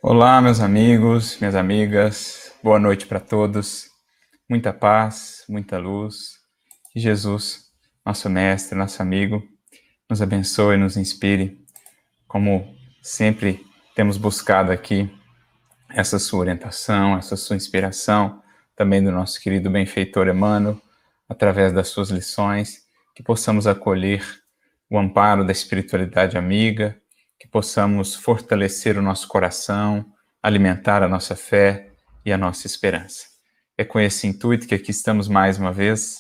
Olá, meus amigos, minhas amigas, boa noite para todos. Muita paz, muita luz. Que Jesus, nosso mestre, nosso amigo, nos abençoe, nos inspire, como sempre temos buscado aqui essa sua orientação, essa sua inspiração, também do nosso querido benfeitor Emmanuel, através das suas lições, que possamos acolher o amparo da espiritualidade amiga, que possamos fortalecer o nosso coração, alimentar a nossa fé e a nossa esperança. É com esse intuito que aqui estamos mais uma vez,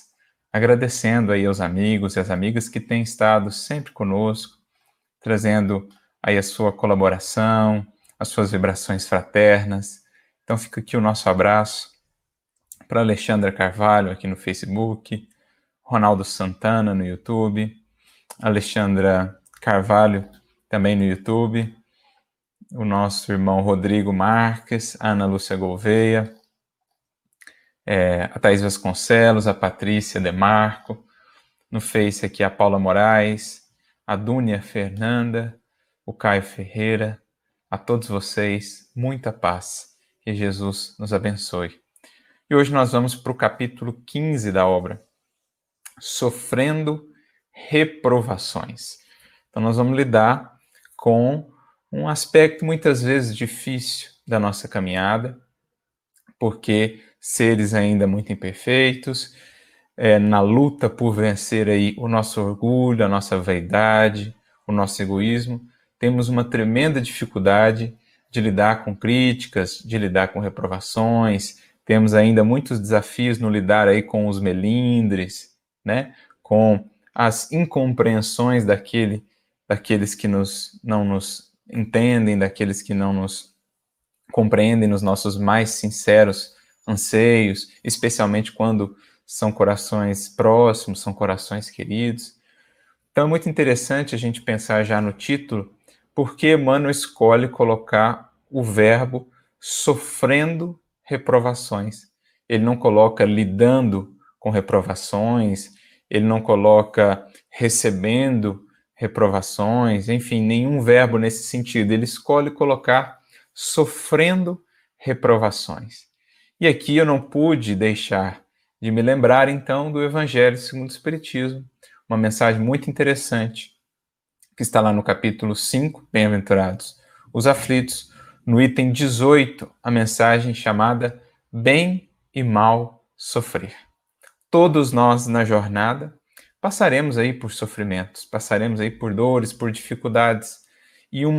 agradecendo aí aos amigos e às amigas que têm estado sempre conosco, trazendo aí a sua colaboração, as suas vibrações fraternas. Então fica aqui o nosso abraço para Alexandra Carvalho aqui no Facebook, Ronaldo Santana no YouTube, Alexandra Carvalho também no YouTube, o nosso irmão Rodrigo Marques, a Ana Lúcia Gouveia, a Thaís Vasconcelos, a Patrícia Demarco, no Face aqui a Paula Moraes, a Dúnia Fernanda, o Caio Ferreira, a todos vocês, muita paz, que Jesus nos abençoe. E hoje nós vamos para o capítulo 15 da obra, Sofrendo Reprovações. Então nós vamos lidar com um aspecto muitas vezes difícil da nossa caminhada, porque seres ainda muito imperfeitos, na luta por vencer aí o nosso orgulho, a nossa vaidade, o nosso egoísmo, temos uma tremenda dificuldade de lidar com críticas, de lidar com reprovações, temos ainda muitos desafios no lidar aí com os melindres, né? Com as incompreensões daqueles que não nos entendem, daqueles que não nos compreendem nos nossos mais sinceros anseios, especialmente quando são corações próximos, são corações queridos. Então é muito interessante a gente pensar já no título, porque Emmanuel escolhe colocar o verbo sofrendo reprovações. Ele não coloca lidando com reprovações, ele não coloca recebendo reprovações, enfim, nenhum verbo nesse sentido. Ele escolhe colocar sofrendo reprovações. E aqui eu não pude deixar de me lembrar, então, do Evangelho segundo o Espiritismo, uma mensagem muito interessante, que está lá no capítulo 5, Bem-aventurados os aflitos, no item 18, a mensagem chamada Bem e Mal Sofrer. Todos nós na jornada passaremos aí por sofrimentos, passaremos aí por dores, por dificuldades, e um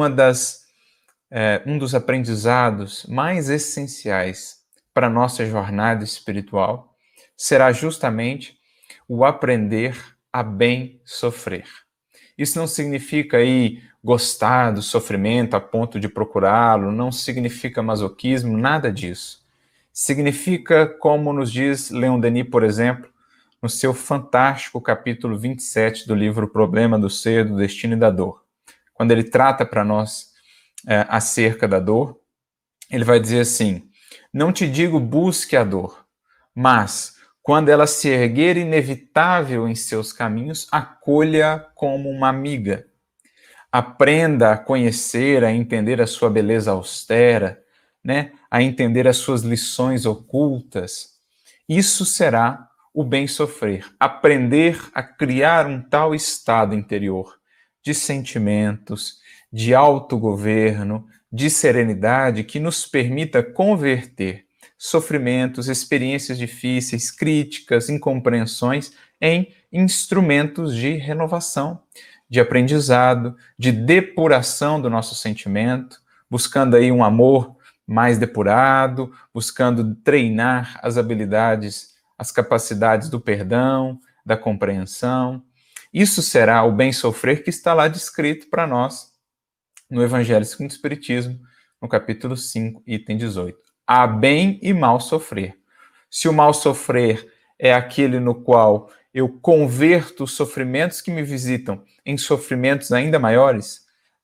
dos aprendizados mais essenciais para a nossa jornada espiritual será justamente o aprender a bem sofrer. Isso não significa aí gostar do sofrimento a ponto de procurá-lo, não significa masoquismo, nada disso. Significa, como nos diz Leon Denis, por exemplo, no seu fantástico capítulo 27 do livro O Problema do Ser, do Destino e da Dor. Quando ele trata para nós acerca da dor, ele vai dizer assim: não te digo busque a dor, mas quando ela se erguer inevitável em seus caminhos, acolha como uma amiga. Aprenda a conhecer, a entender a sua beleza austera, né? A entender as suas lições ocultas. Isso será o bem sofrer. Aprender a criar um tal estado interior de sentimentos, de autogoverno, de serenidade que nos permita converter sofrimentos, experiências difíceis, críticas, incompreensões em instrumentos de renovação, de aprendizado, de depuração do nosso sentimento, buscando aí um amor mais depurado, buscando treinar as habilidades, as capacidades do perdão, da compreensão. Isso será o bem sofrer que está lá descrito para nós no Evangelho segundo o Espiritismo, no capítulo 5, item 18. Há bem e mal sofrer. Se o mal sofrer é aquele no qual eu converto os sofrimentos que me visitam em sofrimentos ainda maiores,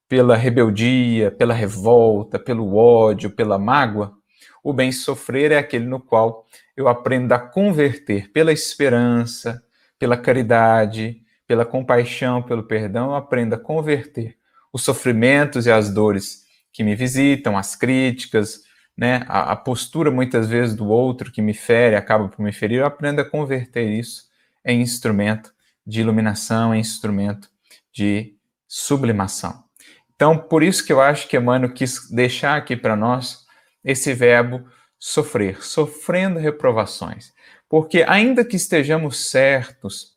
pela rebeldia, pela revolta, pelo ódio, pela mágoa, o bem sofrer é aquele no qual eu aprendo a converter pela esperança, pela caridade, pela compaixão, pelo perdão, eu aprendo a converter os sofrimentos e as dores que me visitam, as críticas, né, a postura muitas vezes do outro que me fere, acaba por me ferir, eu aprendo a converter isso em instrumento de iluminação, em instrumento de sublimação. Então, por isso que eu acho que Emmanuel quis deixar aqui para nós esse verbo sofrer, sofrendo reprovações. Porque ainda que estejamos certos,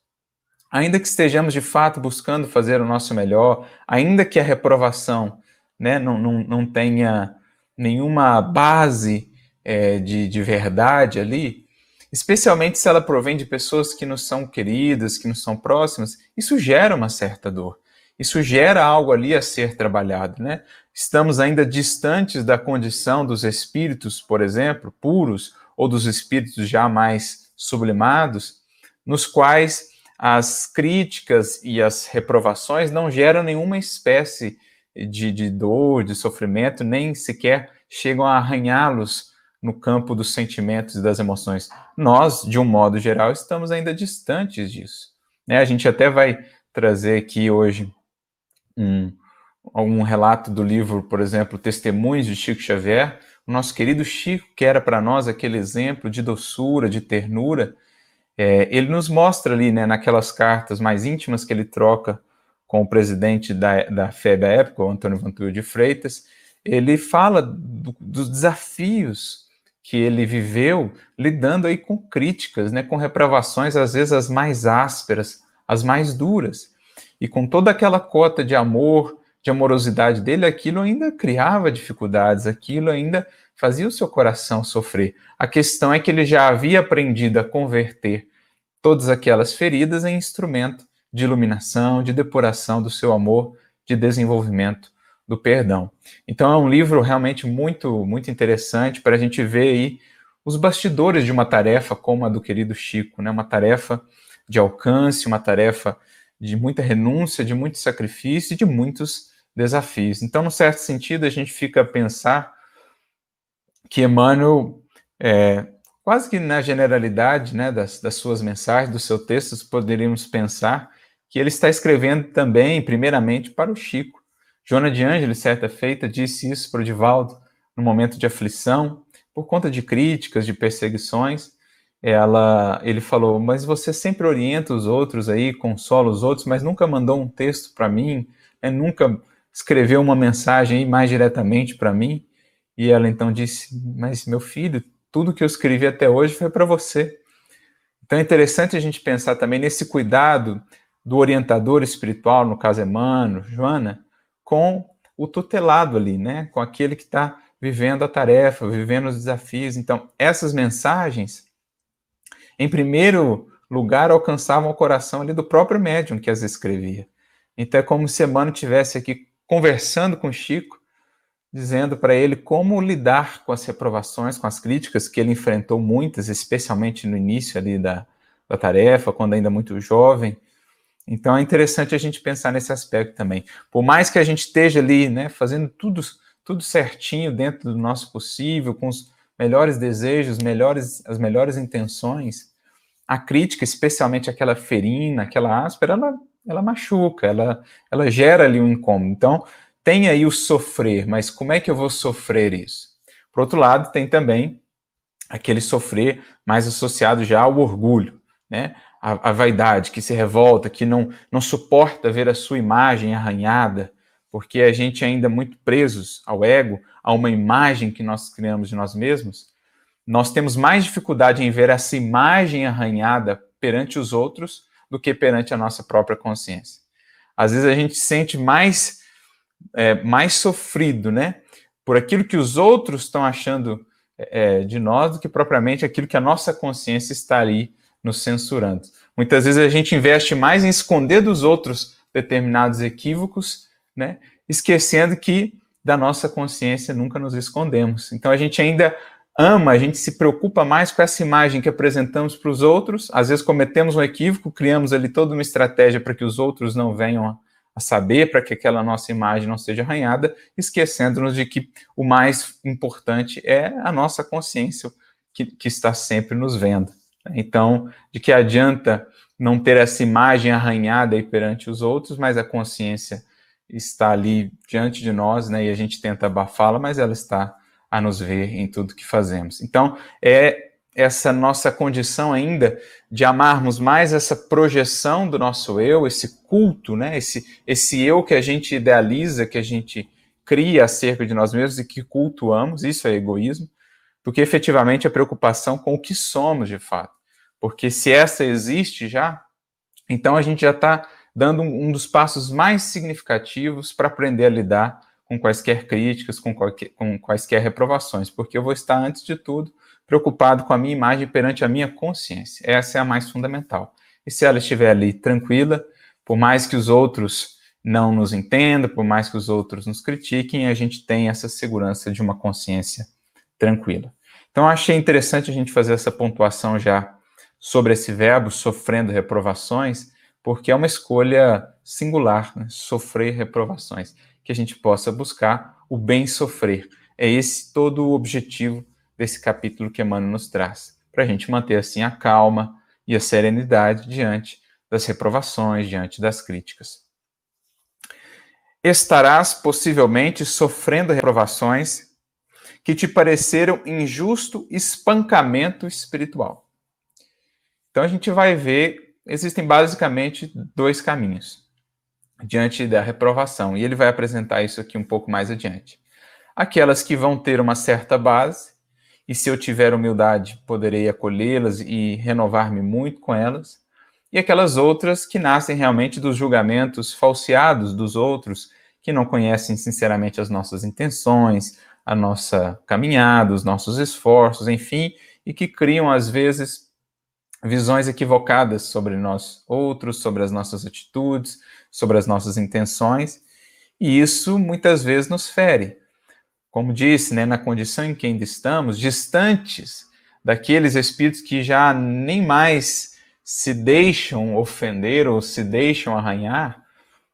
ainda que estejamos de fato buscando fazer o nosso melhor, ainda que a reprovação, né, não tenha nenhuma base de verdade ali, especialmente se ela provém de pessoas que nos são queridas, que nos são próximas, isso gera uma certa dor. Isso gera algo ali a ser trabalhado, né? Estamos ainda distantes da condição dos espíritos, por exemplo, puros, ou dos espíritos já mais sublimados, nos quais as críticas e as reprovações não geram nenhuma espécie de dor, de sofrimento, nem sequer chegam a arranhá-los no campo dos sentimentos e das emoções. Nós, de um modo geral, estamos ainda distantes disso, né? A gente até vai trazer aqui hoje um relato do livro, por exemplo, Testemunhos de Chico Xavier, o nosso querido Chico, que era para nós aquele exemplo de doçura, de ternura, ele nos mostra ali, né, naquelas cartas mais íntimas que ele troca com o presidente da FEB à época, o Antônio Vantuil de Freitas, ele fala dos desafios que ele viveu lidando aí com críticas, né, com reprovações, às vezes as mais ásperas, as mais duras. E com toda aquela cota de amor, de amorosidade dele, aquilo ainda criava dificuldades, aquilo ainda fazia o seu coração sofrer. A questão é que ele já havia aprendido a converter todas aquelas feridas em instrumento de iluminação, de depuração do seu amor, de desenvolvimento do perdão. Então é um livro realmente muito, muito interessante para a gente ver aí os bastidores de uma tarefa como a do querido Chico, né? Uma tarefa de alcance, uma tarefa de muita renúncia, de muito sacrifício e de muitos desafios. Então, num certo sentido, a gente fica a pensar que Emmanuel, quase que na generalidade, né, das suas mensagens, dos seus textos, poderíamos pensar que ele está escrevendo também, primeiramente, para o Chico. Joana de Ângeles, certa feita, disse isso para o Divaldo, no momento de aflição, por conta de críticas, de perseguições. Ele falou, mas você sempre orienta os outros aí, consola os outros, mas nunca mandou um texto para mim, nunca escreveu uma mensagem aí mais diretamente para mim. E ela então disse, mas meu filho, tudo que eu escrevi até hoje foi para você. Então é interessante a gente pensar também nesse cuidado do orientador espiritual, no caso Emmanuel, Joana, com o tutelado ali, né? Com aquele que está vivendo a tarefa, vivendo os desafios. Então, essas mensagens, em primeiro lugar, alcançavam o coração ali do próprio médium que as escrevia. Então é como se Emmanuel estivesse aqui conversando com Chico, dizendo para ele como lidar com as reprovações, com as críticas, que ele enfrentou muitas, especialmente no início ali da tarefa, quando ainda muito jovem. Então é interessante a gente pensar nesse aspecto também. Por mais que a gente esteja ali, né, fazendo tudo certinho dentro do nosso possível, com os melhores desejos, as melhores intenções, a crítica, especialmente aquela ferina, aquela áspera, ela machuca, ela gera ali um incômodo. Então, tem aí o sofrer, mas como é que eu vou sofrer isso? Por outro lado, tem também aquele sofrer mais associado já ao orgulho, né? A vaidade, que se revolta, que não suporta ver a sua imagem arranhada, porque a gente ainda muito presos ao ego, a uma imagem que nós criamos de nós mesmos. Nós temos mais dificuldade em ver essa imagem arranhada perante os outros do que perante a nossa própria consciência. Às vezes a gente se sente mais sofrido, né, por aquilo que os outros estão achando de nós do que propriamente aquilo que a nossa consciência está ali nos censurando. Muitas vezes a gente investe mais em esconder dos outros determinados equívocos, né, esquecendo que da nossa consciência nunca nos escondemos. Então a gente ainda a gente se preocupa mais com essa imagem que apresentamos para os outros, às vezes cometemos um equívoco, criamos ali toda uma estratégia para que os outros não venham a saber, para que aquela nossa imagem não seja arranhada, esquecendo-nos de que o mais importante é a nossa consciência, que está sempre nos vendo. Então, de que adianta não ter essa imagem arranhada aí perante os outros, mas a consciência está ali diante de nós, né, e a gente tenta abafá-la, mas ela está a nos ver em tudo que fazemos. Então, é essa nossa condição ainda de amarmos mais essa projeção do nosso eu, esse culto, né, esse eu que a gente idealiza, que a gente cria acerca de nós mesmos e que cultuamos, isso é egoísmo, do que efetivamente a preocupação com o que somos de fato. Porque se essa existe já, então a gente já está dando um dos passos mais significativos para aprender a lidar com quaisquer críticas, com quaisquer reprovações, porque eu vou estar, antes de tudo, preocupado com a minha imagem perante a minha consciência. Essa é a mais fundamental. E se ela estiver ali tranquila, por mais que os outros não nos entendam, por mais que os outros nos critiquem, a gente tem essa segurança de uma consciência tranquila. Então, achei interessante a gente fazer essa pontuação já sobre esse verbo, sofrendo reprovações, porque é uma escolha singular, né? Sofrer reprovações, que a gente possa buscar o bem sofrer. É esse todo o objetivo desse capítulo que Emmanuel nos traz, para a gente manter assim a calma e a serenidade diante das reprovações, diante das críticas. Estarás possivelmente sofrendo reprovações que te pareceram injusto espancamento espiritual. Então a gente vai ver, existem basicamente dois caminhos diante da reprovação, e ele vai apresentar isso aqui um pouco mais adiante. Aquelas que vão ter uma certa base, e se eu tiver humildade, poderei acolhê-las e renovar-me muito com elas, e aquelas outras que nascem realmente dos julgamentos falseados dos outros, que não conhecem sinceramente as nossas intenções, a nossa caminhada, os nossos esforços, enfim, e que criam, às vezes, visões equivocadas sobre nós outros, sobre as nossas atitudes, sobre as nossas intenções, e isso muitas vezes nos fere. Como disse, né, na condição em que ainda estamos, distantes daqueles espíritos que já nem mais se deixam ofender ou se deixam arranhar,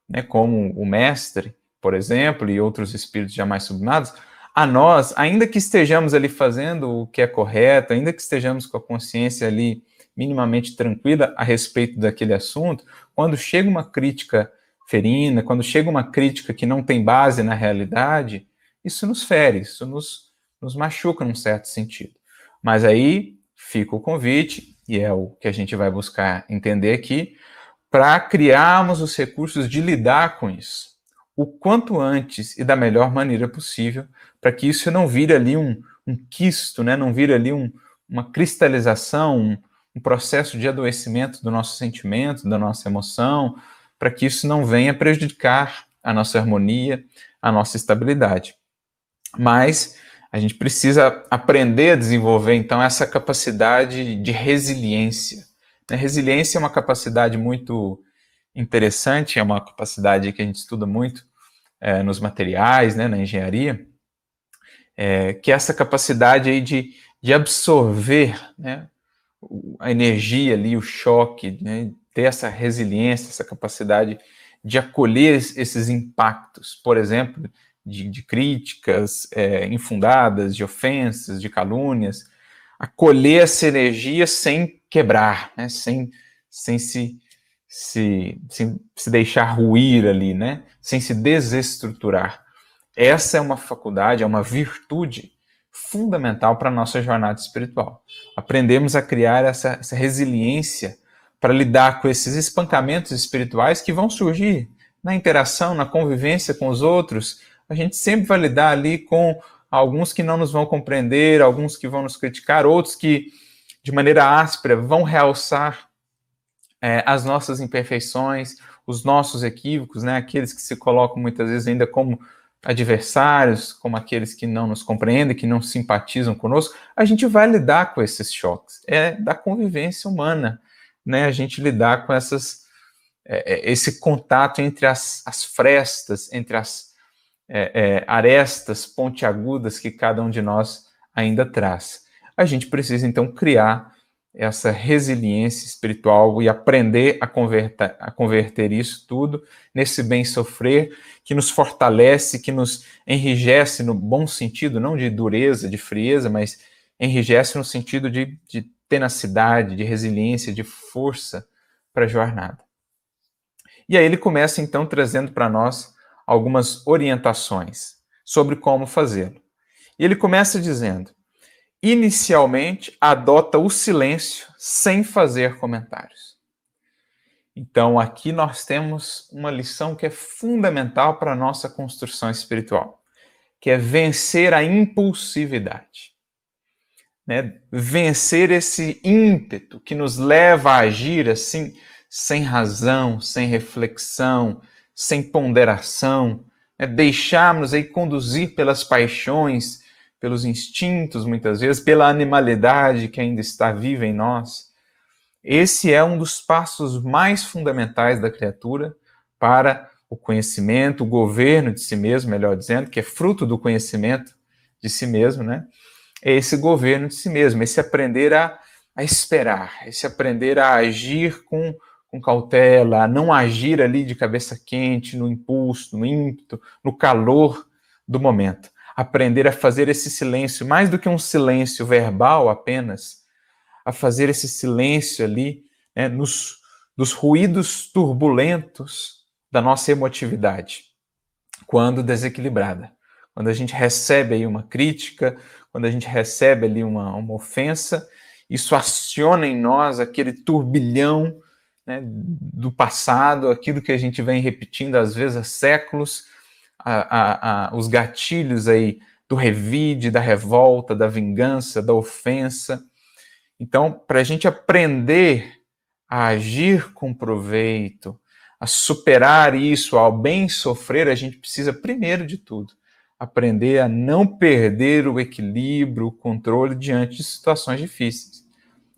né, como o mestre, por exemplo, e outros espíritos já mais sublimados, a nós, ainda que estejamos ali fazendo o que é correto, ainda que estejamos com a consciência ali minimamente tranquila a respeito daquele assunto, quando chega uma crítica ferina, quando chega uma crítica que não tem base na realidade, isso nos fere, isso nos machuca num certo sentido. Mas aí fica o convite, e é o que a gente vai buscar entender aqui, para criarmos os recursos de lidar com isso, o quanto antes e da melhor maneira possível, para que isso não vire ali um quisto, né? Não vire ali uma cristalização, um processo de adoecimento do nosso sentimento, da nossa emoção, para que isso não venha prejudicar a nossa harmonia, a nossa estabilidade. Mas a gente precisa aprender a desenvolver, então, essa capacidade de resiliência. Resiliência é uma capacidade muito interessante, é uma capacidade que a gente estuda muito nos materiais, né, na engenharia, que é essa capacidade aí de absorver, né, a energia ali, o choque, né, ter essa resiliência, essa capacidade de acolher esses impactos, por exemplo, de críticas infundadas, de ofensas, de calúnias, acolher essa energia sem quebrar, né, sem se deixar ruir ali, né, sem se desestruturar. Essa é uma faculdade, é uma virtude fundamental para a nossa jornada espiritual. Aprendemos a criar essa resiliência para lidar com esses espancamentos espirituais que vão surgir na interação, na convivência com os outros. A gente sempre vai lidar ali com alguns que não nos vão compreender, alguns que vão nos criticar, outros que, de maneira áspera, vão realçar as nossas imperfeições, os nossos equívocos, né? Aqueles que se colocam muitas vezes ainda como adversários, como aqueles que não nos compreendem, que não simpatizam conosco. A gente vai lidar com esses choques. É da convivência humana, né? A gente lidar com esse contato entre as frestas, entre as arestas pontiagudas que cada um de nós ainda traz. A gente precisa, então, criar essa resiliência espiritual e aprender a converter isso tudo nesse bem sofrer que nos fortalece, que nos enrijece no bom sentido, não de dureza, de frieza, mas enrijece no sentido de tenacidade, de resiliência, de força para a jornada. E aí ele começa, então, trazendo para nós algumas orientações sobre como fazê-lo. E ele começa dizendo: inicialmente, adota o silêncio sem fazer comentários. Então, aqui nós temos uma lição que é fundamental para a nossa construção espiritual, que é vencer a impulsividade. Né? Vencer esse ímpeto que nos leva a agir assim, sem razão, sem reflexão, sem ponderação, né? Deixarmos aí conduzir pelas paixões, pelos instintos, muitas vezes, pela animalidade que ainda está viva em nós. Esse é um dos passos mais fundamentais da criatura para o conhecimento, o governo de si mesmo, melhor dizendo, que é fruto do conhecimento de si mesmo, né? É esse governo de si mesmo, esse aprender a esperar, esse aprender a agir com cautela, a não agir ali de cabeça quente, no impulso, no ímpeto, no calor do momento. Aprender a fazer esse silêncio, mais do que um silêncio verbal apenas, a fazer esse silêncio ali, né, dos ruídos turbulentos da nossa emotividade, quando desequilibrada. Quando a gente recebe aí uma crítica, quando a gente recebe ali uma ofensa, isso aciona em nós aquele turbilhão, né, do passado, aquilo que a gente vem repetindo às vezes há séculos, os gatilhos aí do revide, da revolta, da vingança, da ofensa. Então, para a gente aprender a agir com proveito, a superar isso, ao bem sofrer, a gente precisa, primeiro de tudo, aprender a não perder o equilíbrio, o controle diante de situações difíceis.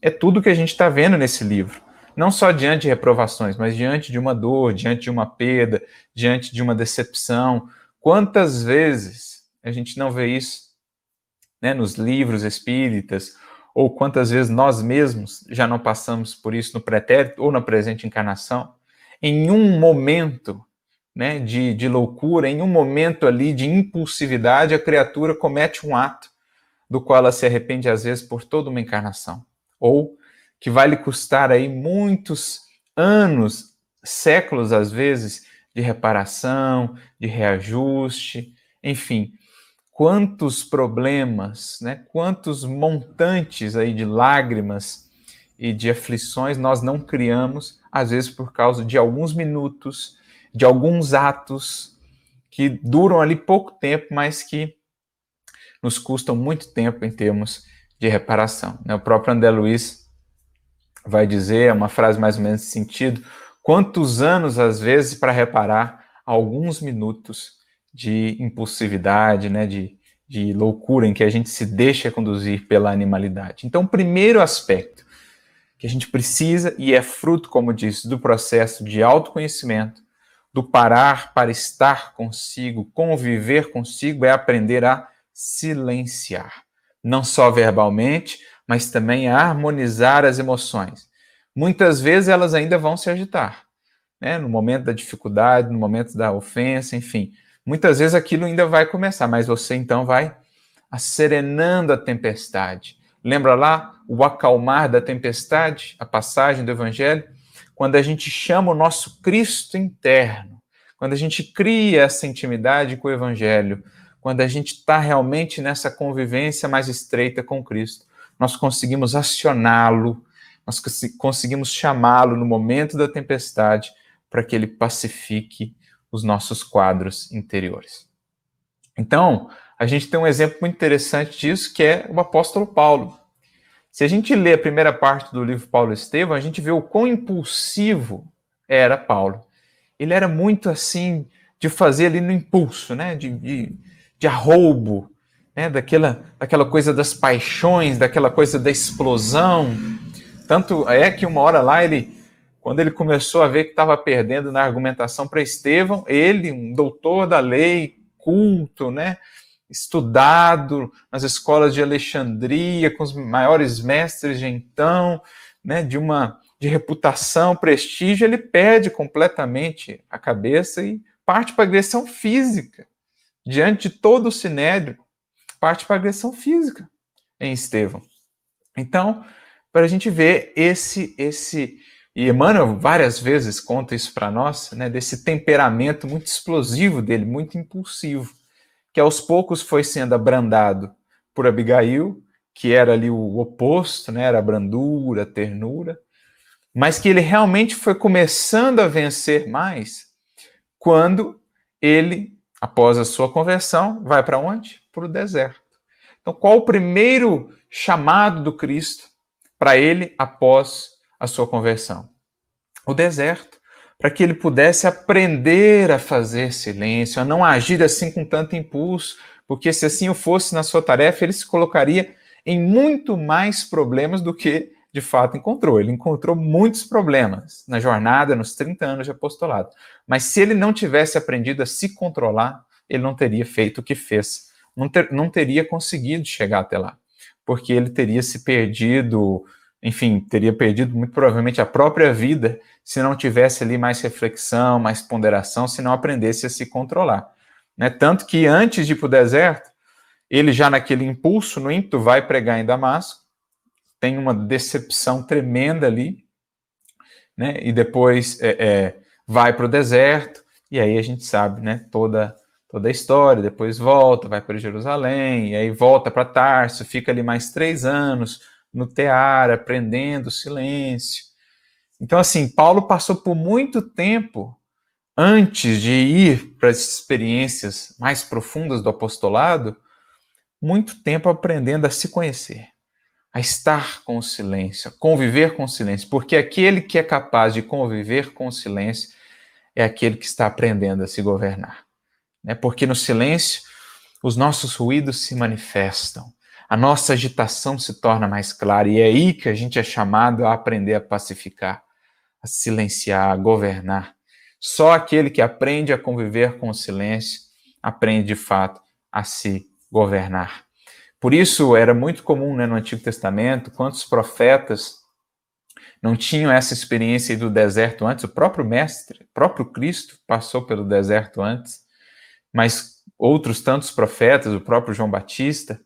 É tudo que a gente está vendo nesse livro. Não só diante de reprovações, mas diante de uma dor, diante de uma perda, diante de uma decepção. Quantas vezes a gente não vê isso, né, nos livros espíritas, ou quantas vezes nós mesmos já não passamos por isso no pretérito ou na presente encarnação, em um momento, né, de loucura, em um momento ali de impulsividade, a criatura comete um ato do qual ela se arrepende às vezes por toda uma encarnação, ou que vai lhe custar aí muitos anos, séculos às vezes, de reparação, de reajuste, enfim, quantos problemas, né, quantos montantes aí de lágrimas e de aflições nós não criamos, às vezes por causa de alguns minutos, de alguns atos que duram ali pouco tempo, mas que nos custam muito tempo em termos de reparação. O próprio André Luiz vai dizer, é uma frase mais ou menos nesse sentido, quantos anos, às vezes, para reparar alguns minutos de impulsividade, né, de loucura em que a gente se deixa conduzir pela animalidade. Então, o primeiro aspecto que a gente precisa, e é fruto, como disse, do processo de autoconhecimento, do parar para estar consigo, conviver consigo, é aprender a silenciar. Não só verbalmente, mas também a harmonizar as emoções. Muitas vezes elas ainda vão se agitar, né? No momento da dificuldade, no momento da ofensa, enfim. Muitas vezes aquilo ainda vai começar, mas você então vai acerenando a tempestade. Lembra lá o acalmar da tempestade, a passagem do Evangelho? Quando a gente chama o nosso Cristo interno, quando a gente cria essa intimidade com o Evangelho, quando a gente está realmente nessa convivência mais estreita com Cristo, nós conseguimos acioná-lo, nós conseguimos chamá-lo no momento da tempestade para que ele pacifique os nossos quadros interiores. Então, a gente tem um exemplo muito interessante disso, que é o apóstolo Paulo. Se a gente lê a primeira parte do livro Paulo e Estevão, a gente vê o quão impulsivo era Paulo. Ele era muito assim, de fazer ali no impulso, né? de arroubo, né? daquela coisa das paixões, daquela coisa da explosão. Tanto é que uma hora lá, quando ele começou a ver que estava perdendo na argumentação para Estevão, ele, um doutor da lei, culto, né? Estudado nas escolas de Alexandria, com os maiores mestres de então, né? de reputação, prestígio, ele perde completamente a cabeça e parte para a agressão física. Diante de todo o sinédrio, parte para a agressão física em Estevão. Então, para a gente ver E Emmanuel várias vezes conta isso para nós, né, desse temperamento muito explosivo dele, muito impulsivo, que aos poucos foi sendo abrandado por Abigail, que era ali o oposto, né, era a brandura, a ternura, mas que ele realmente foi começando a vencer mais quando ele, após a sua conversão, vai para onde? Para o deserto. Então, qual o primeiro chamado do Cristo para ele após a sua conversão? O deserto, para que ele pudesse aprender a fazer silêncio, a não agir assim com tanto impulso, porque se assim o fosse na sua tarefa, ele se colocaria em muito mais problemas do que de fato encontrou. Ele encontrou muitos problemas na jornada, nos 30 anos de apostolado. Mas se ele não tivesse aprendido a se controlar, ele não teria feito o que fez. Não teria conseguido chegar até lá. Porque ele teria se perdido, enfim, teria perdido muito provavelmente a própria vida se não tivesse ali mais reflexão, mais ponderação, se não aprendesse a se controlar. Né? Tanto que antes de ir para o deserto, ele já naquele impulso, no ímpeto, vai pregar em Damasco, tem uma decepção tremenda ali, né? E depois vai para o deserto, e aí a gente sabe, né, toda a história, depois volta, vai para Jerusalém, e aí volta para Tarso, fica ali mais 3 anos no tear, aprendendo silêncio. Então, assim, Paulo passou por muito tempo antes de ir para as experiências mais profundas do apostolado, muito tempo aprendendo a se conhecer, a estar com o silêncio, a conviver com o silêncio, porque aquele que é capaz de conviver com o silêncio é aquele que está aprendendo a se governar. Porque no silêncio os nossos ruídos se manifestam, a nossa agitação se torna mais clara, e é aí que a gente é chamado a aprender a pacificar, a silenciar, a governar. Só aquele que aprende a conviver com o silêncio aprende, de fato, a se governar. Por isso, era muito comum, né, no Antigo Testamento, quantos profetas não tinham essa experiência do deserto antes. O próprio Mestre, o próprio Cristo passou pelo deserto antes, mas outros tantos profetas, o próprio João Batista,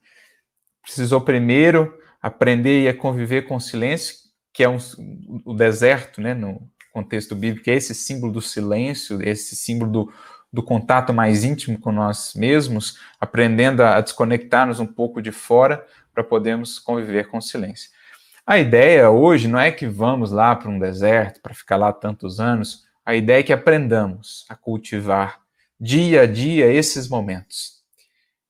precisou primeiro aprender a conviver com o silêncio, que é o deserto, né, no contexto bíblico, é esse símbolo do silêncio, esse símbolo do contato mais íntimo com nós mesmos, aprendendo a desconectar-nos um pouco de fora para podermos conviver com o silêncio. A ideia hoje não é que vamos lá para um deserto para ficar lá tantos anos, a ideia é que aprendamos a cultivar dia a dia esses momentos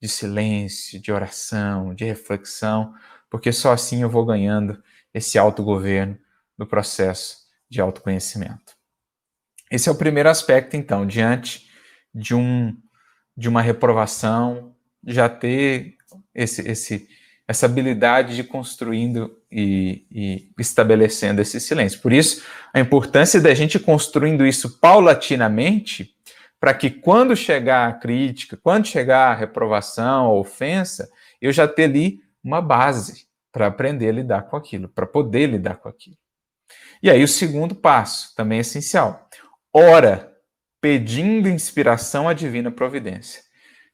de silêncio, de oração, de reflexão, porque só assim eu vou ganhando esse autogoverno do processo de autoconhecimento. Esse é o primeiro aspecto, então, diante de uma reprovação, já ter essa habilidade de ir construindo e estabelecendo esse silêncio. Por isso, a importância da gente ir construindo isso paulatinamente, para que quando chegar a crítica, quando chegar a reprovação, a ofensa, eu já ter ali uma base para aprender a lidar com aquilo, para poder lidar com aquilo. E aí o segundo passo, também essencial, ora pedindo inspiração à divina providência.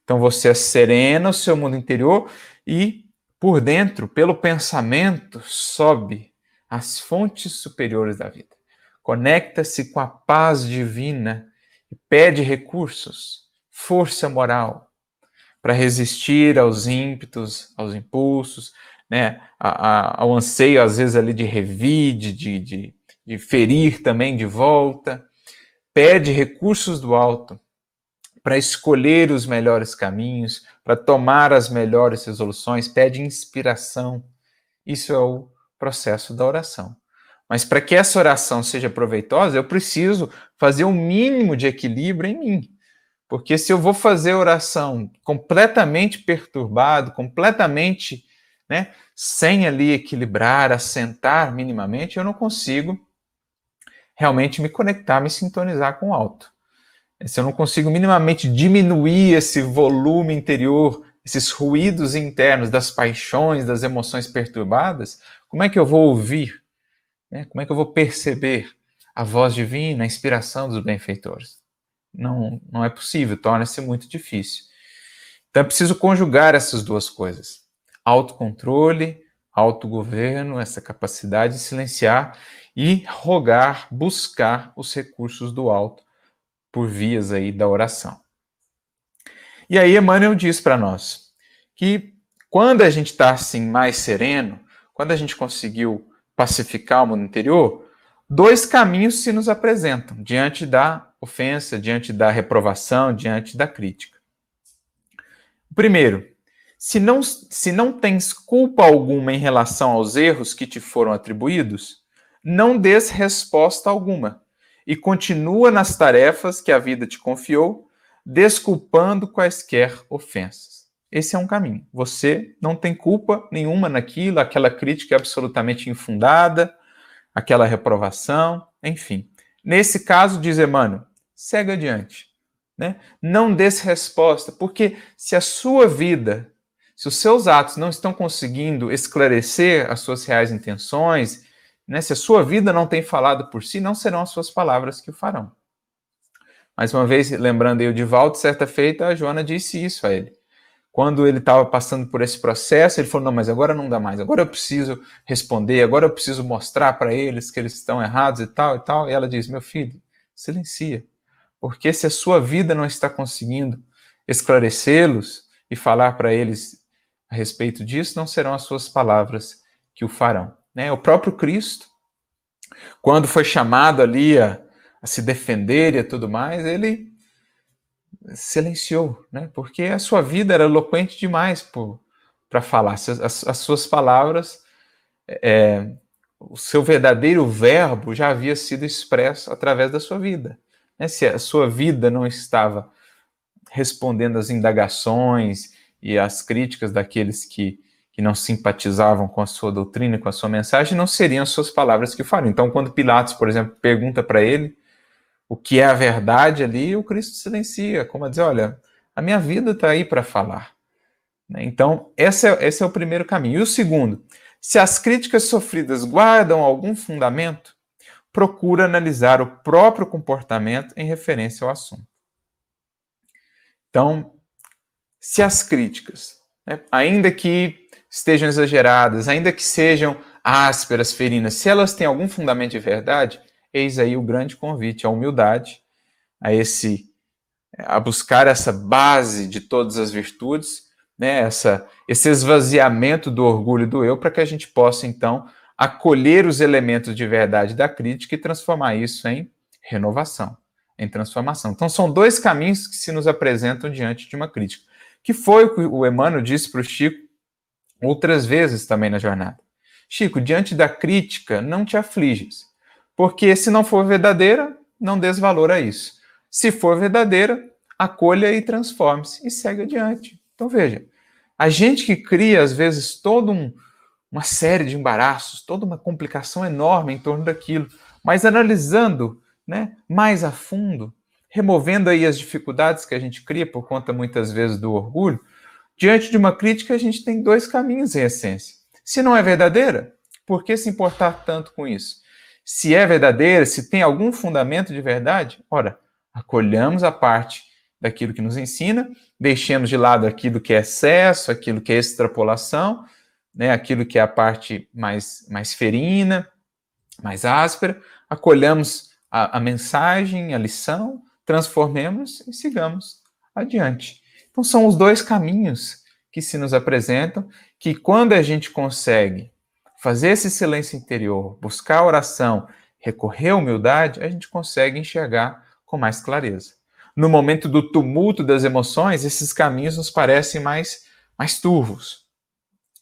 Então você serena o seu mundo interior e por dentro, pelo pensamento, sobe às fontes superiores da vida. Conecta-se com a paz divina e pede recursos, força moral, para resistir aos ímpetos, aos impulsos, né, ao anseio, às vezes, ali de revide, de ferir também de volta. Pede recursos do alto para escolher os melhores caminhos, para tomar as melhores resoluções, pede inspiração. Isso é o processo da oração. Mas para que essa oração seja proveitosa, eu preciso fazer um mínimo de equilíbrio em mim. Porque se eu vou fazer oração completamente perturbado, completamente, né, sem ali equilibrar, assentar minimamente, eu não consigo realmente me conectar, me sintonizar com o alto. Se eu não consigo minimamente diminuir esse volume interior, esses ruídos internos das paixões, das emoções perturbadas, como é que eu vou ouvir? Como é que eu vou perceber a voz divina, a inspiração dos benfeitores? Não é possível, torna-se muito difícil. Então é preciso conjugar essas duas coisas. Autocontrole, autogoverno, essa capacidade de silenciar e rogar, buscar os recursos do alto por vias aí da oração. E aí Emmanuel diz para nós que quando a gente está assim mais sereno, quando a gente conseguiu pacificar o mundo interior, dois caminhos se nos apresentam diante da ofensa, diante da reprovação, diante da crítica. O primeiro, se não tens culpa alguma em relação aos erros que te foram atribuídos, não des resposta alguma e continua nas tarefas que a vida te confiou, desculpando quaisquer ofensas. Esse é um caminho. Você não tem culpa nenhuma naquilo, aquela crítica é absolutamente infundada, aquela reprovação, enfim. Nesse caso, diz Emmanuel, segue adiante. Né? Não dê resposta, porque se a sua vida, se os seus atos não estão conseguindo esclarecer as suas reais intenções, né, se a sua vida não tem falado por si, não serão as suas palavras que o farão. Mais uma vez, lembrando aí o Divaldo, certa feita, a Joana disse isso a ele. Quando ele estava passando por esse processo, ele falou, não, mas agora não dá mais, agora eu preciso responder, agora eu preciso mostrar para eles que eles estão errados e tal e tal. E ela diz, meu filho, silencia. Porque se a sua vida não está conseguindo esclarecê-los e falar para eles a respeito disso, não serão as suas palavras que o farão. Né? O próprio Cristo, quando foi chamado ali a se defender e tudo mais, ele silenciou, né? Porque a sua vida era eloquente demais para falar. As suas palavras, o seu verdadeiro verbo já havia sido expresso através da sua vida. Né? Se a sua vida não estava respondendo às indagações e às críticas daqueles que não simpatizavam com a sua doutrina e com a sua mensagem, não seriam as suas palavras que fariam. Então, quando Pilatos, por exemplo, pergunta para ele o que é a verdade ali, o Cristo silencia, como a dizer, olha, a minha vida está aí para falar. Então, esse é o primeiro caminho. E o segundo, se as críticas sofridas guardam algum fundamento, procura analisar o próprio comportamento em referência ao assunto. Então, se as críticas, né, ainda que estejam exageradas, ainda que sejam ásperas, ferinas, se elas têm algum fundamento de verdade, eis aí o grande convite à humildade, a buscar essa base de todas as virtudes, né, esse esvaziamento do orgulho do eu, para que a gente possa, então, acolher os elementos de verdade da crítica e transformar isso em renovação, em transformação. Então, são dois caminhos que se nos apresentam diante de uma crítica, que foi o que o Emmanuel disse para o Chico outras vezes também na jornada. Chico, diante da crítica, não te afliges, porque se não for verdadeira, não des valor a isso. Se for verdadeira, acolha e transforme-se e segue adiante. Então, veja, a gente que cria, às vezes, toda uma série de embaraços, toda uma complicação enorme em torno daquilo, mas analisando, né, mais a fundo, removendo aí as dificuldades que a gente cria por conta, muitas vezes, do orgulho, diante de uma crítica, a gente tem dois caminhos em essência. Se não é verdadeira, por que se importar tanto com isso? Se é verdadeira, se tem algum fundamento de verdade, ora, acolhamos a parte daquilo que nos ensina, deixemos de lado aquilo que é excesso, aquilo que é extrapolação, né, aquilo que é a parte mais ferina, mais áspera, acolhamos a mensagem, a lição, transformemos e sigamos adiante. Então são os dois caminhos que se nos apresentam, que quando a gente consegue fazer esse silêncio interior, buscar a oração, recorrer à humildade, a gente consegue enxergar com mais clareza. No momento do tumulto das emoções, esses caminhos nos parecem mais turvos,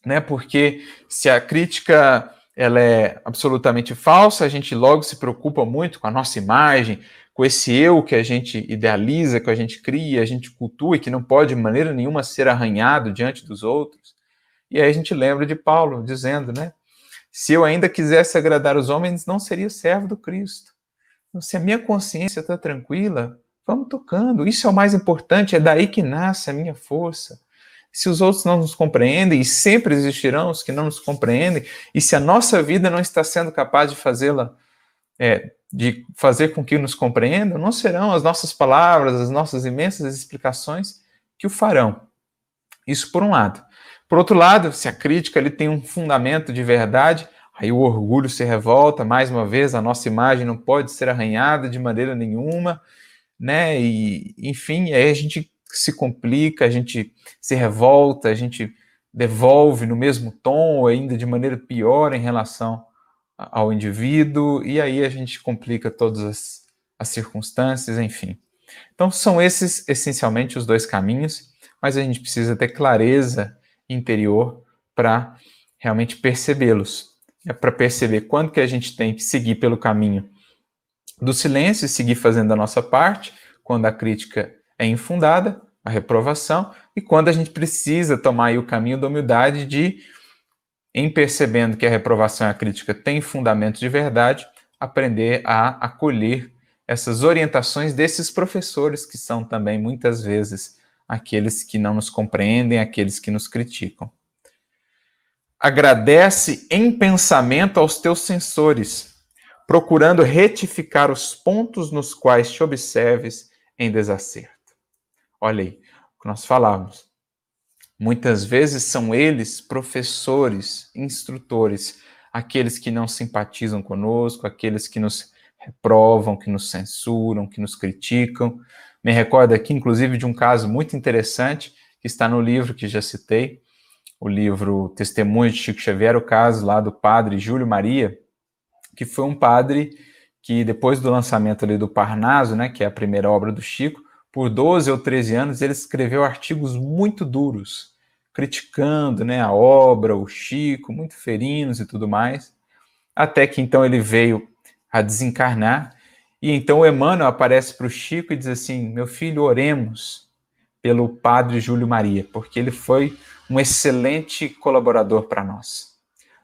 né? Porque se a crítica ela é absolutamente falsa, a gente logo se preocupa muito com a nossa imagem, com esse eu que a gente idealiza, que a gente cria, a gente cultua e que não pode de maneira nenhuma ser arranhado diante dos outros. E aí a gente lembra de Paulo dizendo, né? Se eu ainda quisesse agradar os homens, não seria servo do Cristo. Então, se a minha consciência está tranquila, vamos tocando. Isso é o mais importante, é daí que nasce a minha força. Se os outros não nos compreendem, e sempre existirão os que não nos compreendem, e se a nossa vida não está sendo capaz de fazê-la, de fazer com que nos compreendam, não serão as nossas palavras, as nossas imensas explicações que o farão. Isso por um lado. Por outro lado, se a crítica ele tem um fundamento de verdade, Aí o orgulho se revolta, mais uma vez, a nossa imagem não pode ser arranhada de maneira nenhuma, né? E, enfim, aí a gente se complica, a gente se revolta, a gente devolve no mesmo tom, ou ainda de maneira pior em relação ao indivíduo, e aí a gente complica todas as circunstâncias, enfim. Então, são esses, essencialmente, os dois caminhos, mas a gente precisa ter clareza interior para realmente percebê-los. É para perceber quando que a gente tem que seguir pelo caminho do silêncio e seguir fazendo a nossa parte, quando a crítica é infundada, a reprovação, e quando a gente precisa tomar aí o caminho da humildade de, em percebendo que a reprovação e a crítica têm fundamento de verdade, aprender a acolher essas orientações desses professores que são também, muitas vezes, aqueles que não nos compreendem, aqueles que nos criticam. Agradece em pensamento aos teus censores, procurando retificar os pontos nos quais te observes em desacerto. Olha aí, o que nós falávamos. Muitas vezes são eles, professores, instrutores, aqueles que não simpatizam conosco, aqueles que nos reprovam, que nos censuram, que nos criticam. Me recordo aqui, inclusive, de um caso muito interessante que está no livro que já citei, o livro Testemunho de Chico Xavier, o caso lá do padre Júlio Maria, que foi um padre que depois do lançamento ali do Parnaso, né, que é a primeira obra do Chico, por 12 ou 13 anos ele escreveu artigos muito duros, criticando, né, a obra, o Chico, muito ferinos e tudo mais, até que então ele veio a desencarnar, e então o Emmanuel aparece para o Chico e diz assim: meu filho, oremos pelo padre Júlio Maria, porque ele foi um excelente colaborador para nós.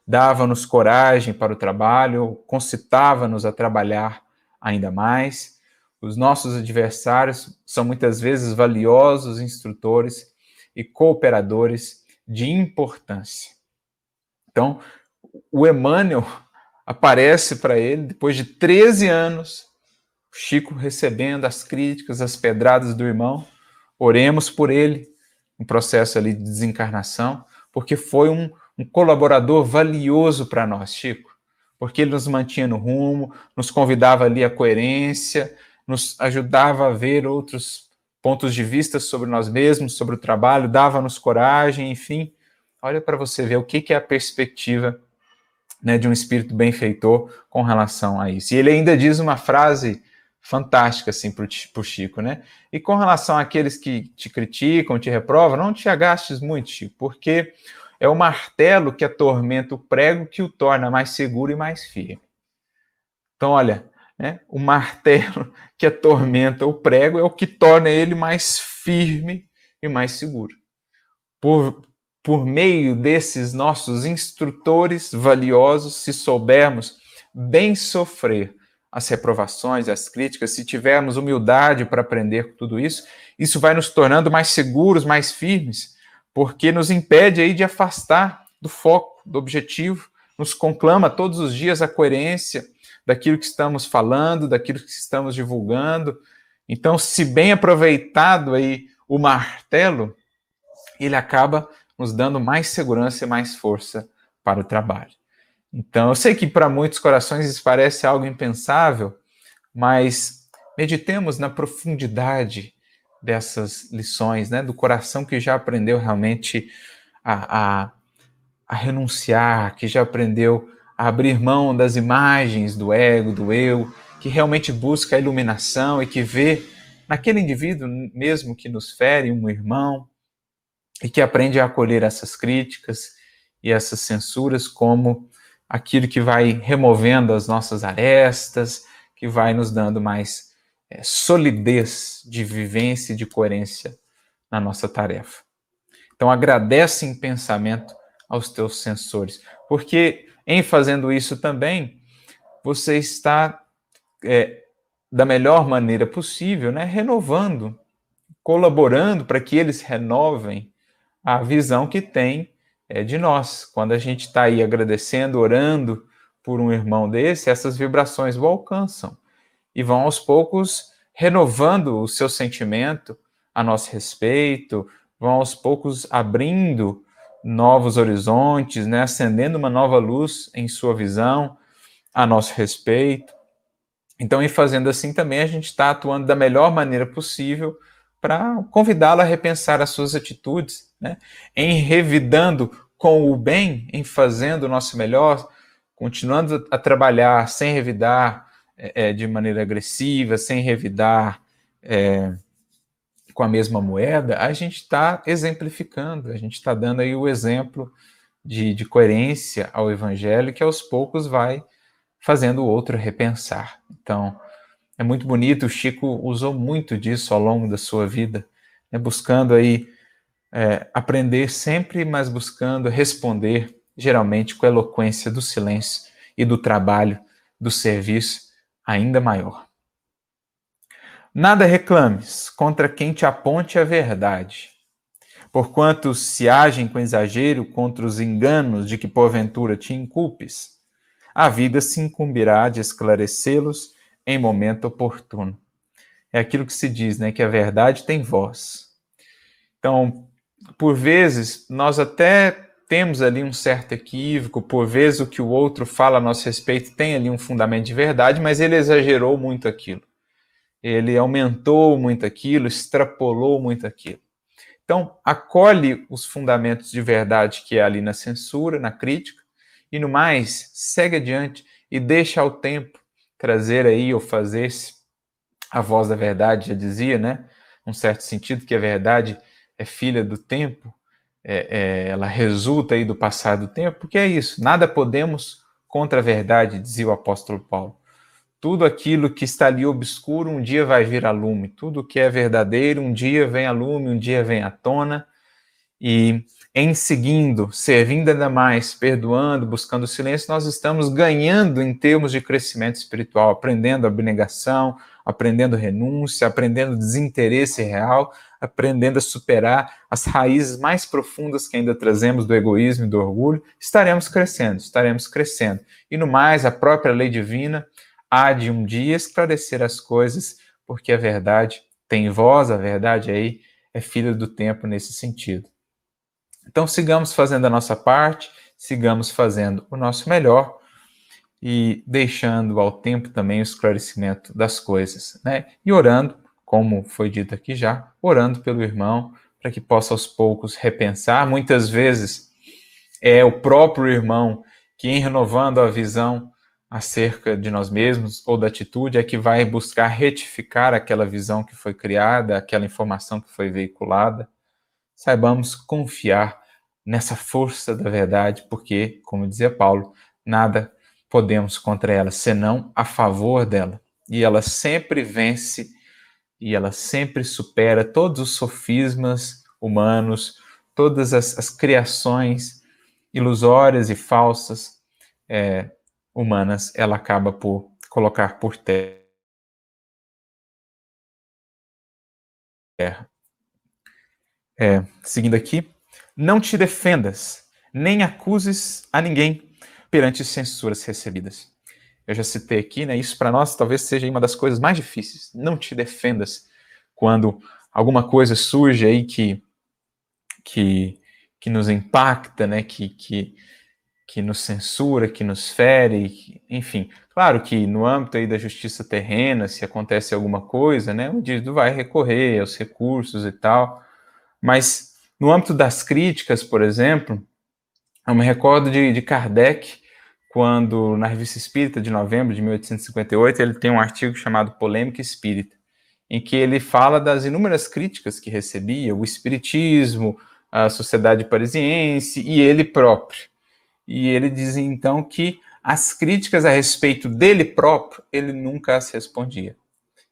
Dava-nos coragem para o trabalho, concitava-nos a trabalhar ainda mais. Os nossos adversários são muitas vezes valiosos instrutores e cooperadores de importância. Então, o Emmanuel aparece para ele depois de 13 anos, Chico recebendo as críticas, as pedradas do irmão. Oremos por ele, um processo ali de desencarnação, porque foi um colaborador valioso para nós, Chico, porque ele nos mantinha no rumo, nos convidava ali à coerência, nos ajudava a ver outros pontos de vista sobre nós mesmos, sobre o trabalho, dava-nos coragem, enfim. Olha para você ver o que é a perspectiva, né, de um espírito benfeitor com relação a isso. E ele ainda diz uma frase fantástica assim para o Chico, né? E com relação àqueles que te criticam, te reprovam, não te agastes muito, Chico, porque é o martelo que atormenta o prego que o torna mais seguro e mais firme. Então, olha, né, o martelo que atormenta o prego é o que torna ele mais firme e mais seguro. Por meio desses nossos instrutores valiosos, se soubermos bem sofrer as reprovações, as críticas, se tivermos humildade para aprender com tudo isso, isso vai nos tornando mais seguros, mais firmes, porque nos impede aí de afastar do foco, do objetivo, nos conclama todos os dias a coerência daquilo que estamos falando, daquilo que estamos divulgando. Então, se bem aproveitado aí o martelo, ele acaba nos dando mais segurança e mais força para o trabalho. Então, eu sei que para muitos corações isso parece algo impensável, mas meditemos na profundidade dessas lições, né, do coração que já aprendeu realmente a renunciar, que já aprendeu a abrir mão das imagens do ego, do eu, que realmente busca a iluminação e que vê naquele indivíduo mesmo que nos fere, um irmão, e que aprende a acolher essas críticas e essas censuras como aquilo que vai removendo as nossas arestas, que vai nos dando mais solidez de vivência e de coerência na nossa tarefa. Então, agradece em pensamento aos teus censores, porque em fazendo isso também, você está, da melhor maneira possível, né, renovando, colaborando para que eles renovem a visão que tem de nós. Quando a gente está aí agradecendo, orando por um irmão desse, essas vibrações o alcançam e vão aos poucos renovando o seu sentimento a nosso respeito, vão aos poucos abrindo novos horizontes, né? Acendendo uma nova luz em sua visão a nosso respeito. Então, em fazendo assim também, a gente está atuando da melhor maneira possível para convidá-la a repensar as suas atitudes, né? Em revidando com o bem, em fazendo o nosso melhor, continuando a trabalhar sem revidar de maneira agressiva, sem revidar com a mesma moeda, a gente está exemplificando, a gente está dando aí o exemplo de coerência ao Evangelho que aos poucos vai fazendo o outro repensar. Então, é muito bonito, o Chico usou muito disso ao longo da sua vida, né, buscando aí aprender sempre, mas buscando responder, geralmente com a eloquência do silêncio e do trabalho, do serviço ainda maior. Nada reclames contra quem te aponte a verdade, porquanto se agem com exagero contra os enganos de que porventura te inculpes, a vida se incumbirá de esclarecê-los em momento oportuno. É aquilo que se diz, né, que a verdade tem voz. Então, por vezes, nós até temos ali um certo equívoco, por vezes o que o outro fala a nosso respeito tem ali um fundamento de verdade, mas ele exagerou muito aquilo. Ele aumentou muito aquilo, extrapolou muito aquilo. Então, acolhe os fundamentos de verdade que é ali na censura, na crítica, e no mais, segue adiante e deixa ao tempo trazer aí ou fazer-se a voz da verdade, já dizia, né? Num certo sentido, que a verdade é filha do tempo, ela resulta aí do passar do tempo, porque é isso, nada podemos contra a verdade, dizia o apóstolo Paulo. Tudo aquilo que está ali obscuro, um dia vai vir a lume. Tudo que é verdadeiro, um dia vem a lume, um dia vem à tona. E em seguindo, servindo ainda mais, perdoando, buscando o silêncio, nós estamos ganhando em termos de crescimento espiritual, aprendendo abnegação, aprendendo renúncia, aprendendo desinteresse real, aprendendo a superar as raízes mais profundas que ainda trazemos do egoísmo e do orgulho. Estaremos crescendo, estaremos crescendo. E no mais, a própria lei divina há de um dia esclarecer as coisas, porque a verdade tem voz, a verdade aí é filha do tempo nesse sentido. Então, sigamos fazendo a nossa parte, sigamos fazendo o nosso melhor e deixando ao tempo também o esclarecimento das coisas, né? E orando, como foi dito aqui já, orando pelo irmão, para que possa aos poucos repensar. Muitas vezes é o próprio irmão que, em renovando a visão acerca de nós mesmos ou da atitude, é que vai buscar retificar aquela visão que foi criada, aquela informação que foi veiculada. Saibamos confiar nessa força da verdade, porque, como dizia Paulo, nada podemos contra ela, senão a favor dela. E ela sempre vence e ela sempre supera todos os sofismas humanos, todas as criações ilusórias e falsas humanas, ela acaba por colocar por terra. Seguindo aqui, não te defendas, nem acuses a ninguém perante censuras recebidas. Eu já citei aqui, né? Isso para nós talvez seja uma das coisas mais difíceis. Não te defendas quando alguma coisa surge aí que nos impacta, né? Que nos censura, que nos fere, enfim. Claro que no âmbito aí da justiça terrena, se acontece alguma coisa, né? O indivíduo vai recorrer aos recursos e tal. Mas no âmbito das críticas, por exemplo, eu me recordo de Kardec, quando na Revista Espírita de novembro de 1858, ele tem um artigo chamado Polêmica Espírita, em que ele fala das inúmeras críticas que recebia, o espiritismo, a sociedade parisiense e ele próprio. E ele diz então que as críticas a respeito dele próprio, ele nunca as respondia.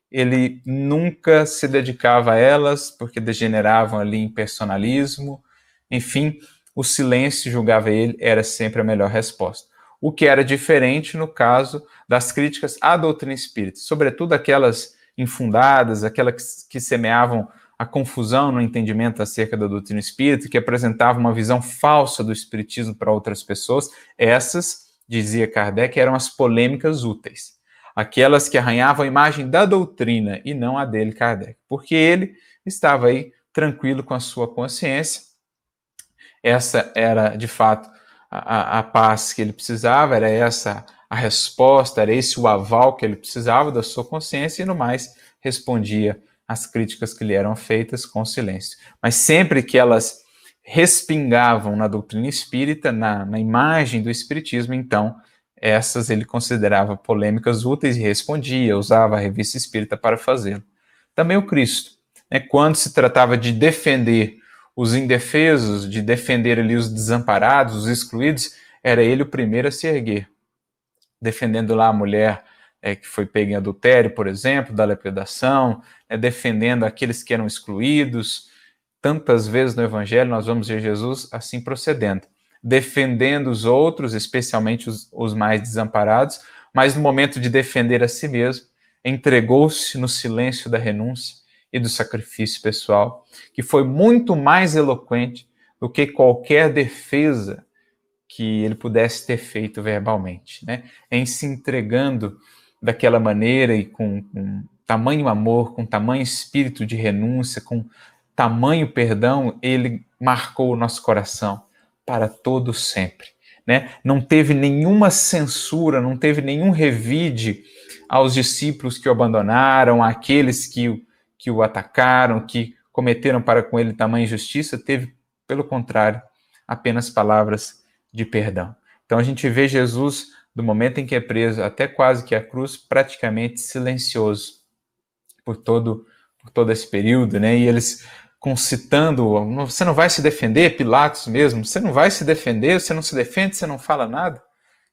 Ele nunca se dedicava a elas, porque degeneravam ali em personalismo. Enfim, o silêncio, julgava ele, era sempre a melhor resposta. O que era diferente no caso das críticas à doutrina espírita, sobretudo aquelas infundadas, aquelas que semeavam a confusão no entendimento acerca da doutrina espírita, que apresentavam uma visão falsa do espiritismo para outras pessoas. Essas, dizia Kardec, eram as polêmicas úteis. Aquelas que arranhavam a imagem da doutrina e não a dele, Kardec, porque ele estava aí tranquilo com a sua consciência essa era, de fato, a paz que ele precisava, era essa a resposta, era esse o aval que ele precisava da sua consciência, e no mais respondia às críticas que lhe eram feitas com silêncio. Mas sempre que elas respingavam na doutrina espírita, na imagem do espiritismo, então essas ele considerava polêmicas úteis e respondia, usava a revista espírita para fazê-lo. Também o Cristo, né, quando se tratava de defender os indefesos, de defender ali os desamparados, os excluídos, era ele o primeiro a se erguer, defendendo lá a mulher que foi pega em adultério, por exemplo, da lepredação, defendendo aqueles que eram excluídos. Tantas vezes no Evangelho nós vamos ver Jesus assim procedendo, defendendo os outros, especialmente os mais desamparados, mas no momento de defender a si mesmo, entregou-se no silêncio da renúncia e do sacrifício pessoal, que foi muito mais eloquente do que qualquer defesa que ele pudesse ter feito verbalmente, né? Em se entregando daquela maneira e com tamanho amor, com tamanho espírito de renúncia, com tamanho perdão, ele marcou o nosso coração para todo sempre, né? Não teve nenhuma censura, não teve nenhum revide aos discípulos que o abandonaram, àqueles que o atacaram, que cometeram para com ele tamanha injustiça, teve, pelo contrário, apenas palavras de perdão. Então a gente vê Jesus, do momento em que é preso até quase que a cruz, praticamente silencioso por todo esse período, né? E eles concitando, você não vai se defender, Pilatos mesmo, você não vai se defender, você não se defende, você não fala nada.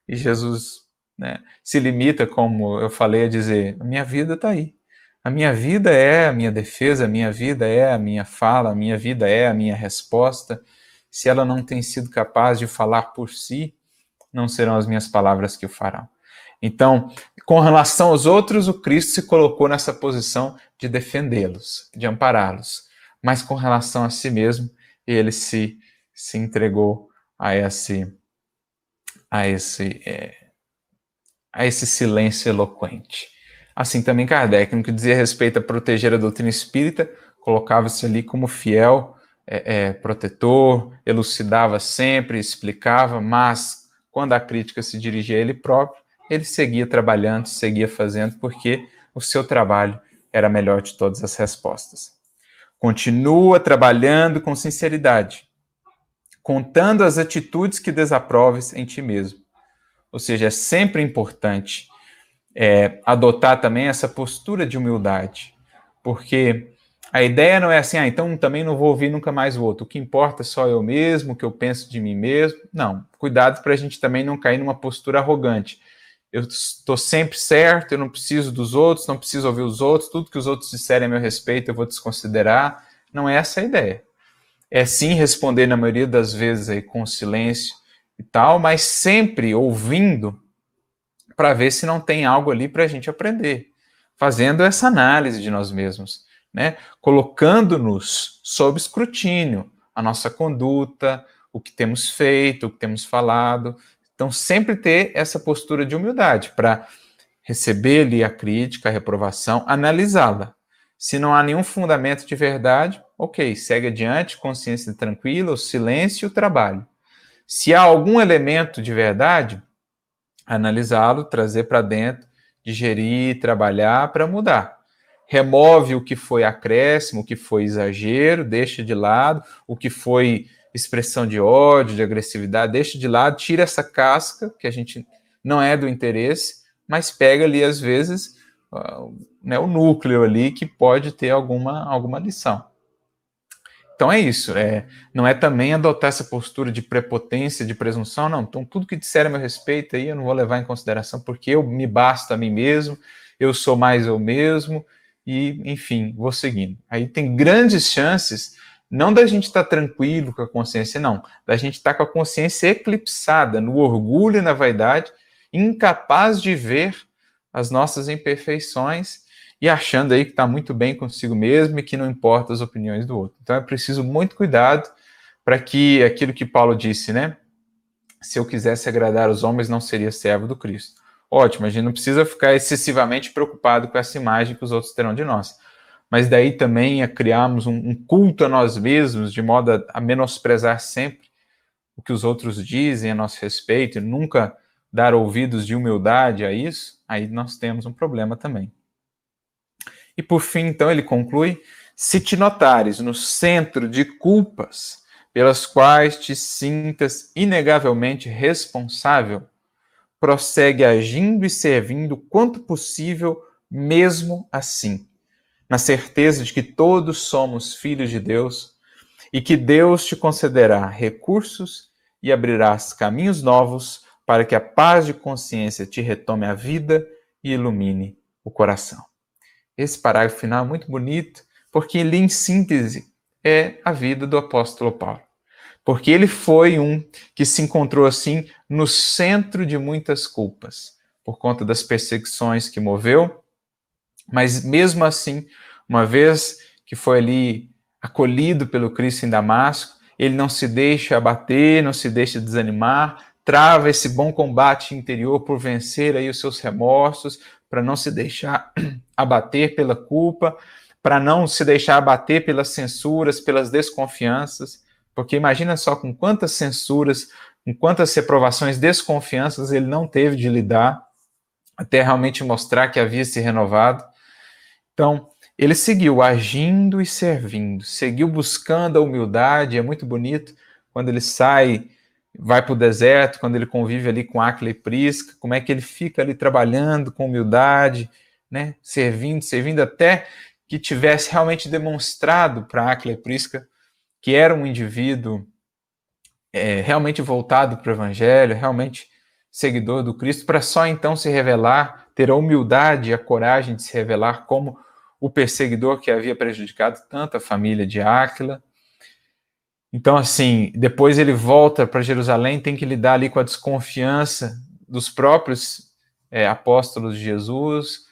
E Jesus, né, se limita, como eu falei, a dizer, a minha vida está aí. A minha vida é a minha defesa, a minha vida é a minha fala, a minha vida é a minha resposta. Se ela não tem sido capaz de falar por si, não serão as minhas palavras que o farão. Então, com relação aos outros, o Cristo se colocou nessa posição de defendê-los, de ampará-los. Mas com relação a si mesmo, ele se entregou a esse silêncio eloquente. Assim também Kardec, no que dizia respeito a proteger a doutrina espírita, colocava-se ali como fiel protetor, elucidava sempre, explicava, mas quando a crítica se dirigia a ele próprio, ele seguia trabalhando, seguia fazendo, porque o seu trabalho era a melhor de todas as respostas. Continua trabalhando com sinceridade, contando as atitudes que desaproves em ti mesmo. Ou seja, é sempre importante adotar também essa postura de humildade, porque a ideia não é assim, então também não vou ouvir nunca mais o outro, o que importa é só eu mesmo, o que eu penso de mim mesmo. Não, cuidado para a gente também não cair numa postura arrogante. Eu estou sempre certo, eu não preciso dos outros, não preciso ouvir os outros, tudo que os outros disserem a meu respeito eu vou desconsiderar. Não é essa a ideia. É sim responder na maioria das vezes aí com silêncio e tal, mas sempre ouvindo para ver se não tem algo ali para a gente aprender, fazendo essa análise de nós mesmos, né? Colocando-nos sob escrutínio, a nossa conduta, o que temos feito, o que temos falado. Então, sempre ter essa postura de humildade para receber ali a crítica, a reprovação, analisá-la. Se não há nenhum fundamento de verdade, ok, segue adiante, consciência tranquila, o silêncio e o trabalho. Se há algum elemento de verdade, analisá-lo, trazer para dentro, digerir, trabalhar para mudar. Remove o que foi acréscimo, o que foi exagero, deixa de lado, o que foi expressão de ódio, de agressividade, deixa de lado, tira essa casca, que a gente não é do interesse, mas pega ali, às vezes, o núcleo ali que pode ter alguma lição. Então é isso, não é também adotar essa postura de prepotência, de presunção, não. Então tudo que disser a meu respeito aí eu não vou levar em consideração, porque eu me basto a mim mesmo, eu sou mais eu mesmo, e enfim, vou seguindo. Aí tem grandes chances, não da gente estar tranquilo com a consciência, não, da gente estar com a consciência eclipsada no orgulho e na vaidade, incapaz de ver as nossas imperfeições e achando aí que está muito bem consigo mesmo e que não importa as opiniões do outro. Então é preciso muito cuidado para que aquilo que Paulo disse, né? Se eu quisesse agradar os homens, não seria servo do Cristo. Ótimo, a gente não precisa ficar excessivamente preocupado com essa imagem que os outros terão de nós. Mas daí também a criarmos um culto a nós mesmos, de modo a menosprezar sempre o que os outros dizem a nosso respeito e nunca dar ouvidos de humildade a isso, aí nós temos um problema também. E por fim, então, ele conclui: se te notares no centro de culpas pelas quais te sintas inegavelmente responsável, prossegue agindo e servindo quanto possível mesmo assim, na certeza de que todos somos filhos de Deus e que Deus te concederá recursos e abrirás caminhos novos para que a paz de consciência te retome a vida e ilumine o coração. Esse parágrafo final é muito bonito, porque ele, em síntese, é a vida do apóstolo Paulo. Porque ele foi um que se encontrou assim no centro de muitas culpas, por conta das perseguições que moveu, mas mesmo assim, uma vez que foi ali acolhido pelo Cristo em Damasco, ele não se deixa abater, não se deixa desanimar, trava esse bom combate interior por vencer aí os seus remorsos, para não se deixar abater pela culpa, para não se deixar abater pelas censuras, pelas desconfianças, porque imagina só com quantas censuras, com quantas reprovações, desconfianças ele não teve de lidar, até realmente mostrar que havia se renovado. Então, ele seguiu agindo e servindo, seguiu buscando a humildade. É muito bonito quando ele sai, vai para o deserto, quando ele convive ali com Áquila e Prisca, como é que ele fica ali trabalhando com humildade, né? Servindo até que tivesse realmente demonstrado para Áquila e Prisca que era um indivíduo realmente voltado para o Evangelho, realmente seguidor do Cristo, para só então se revelar, ter a humildade e a coragem de se revelar como o perseguidor que havia prejudicado tanto a família de Áquila. Então, assim, depois ele volta para Jerusalém, tem que lidar ali com a desconfiança dos próprios apóstolos de Jesus.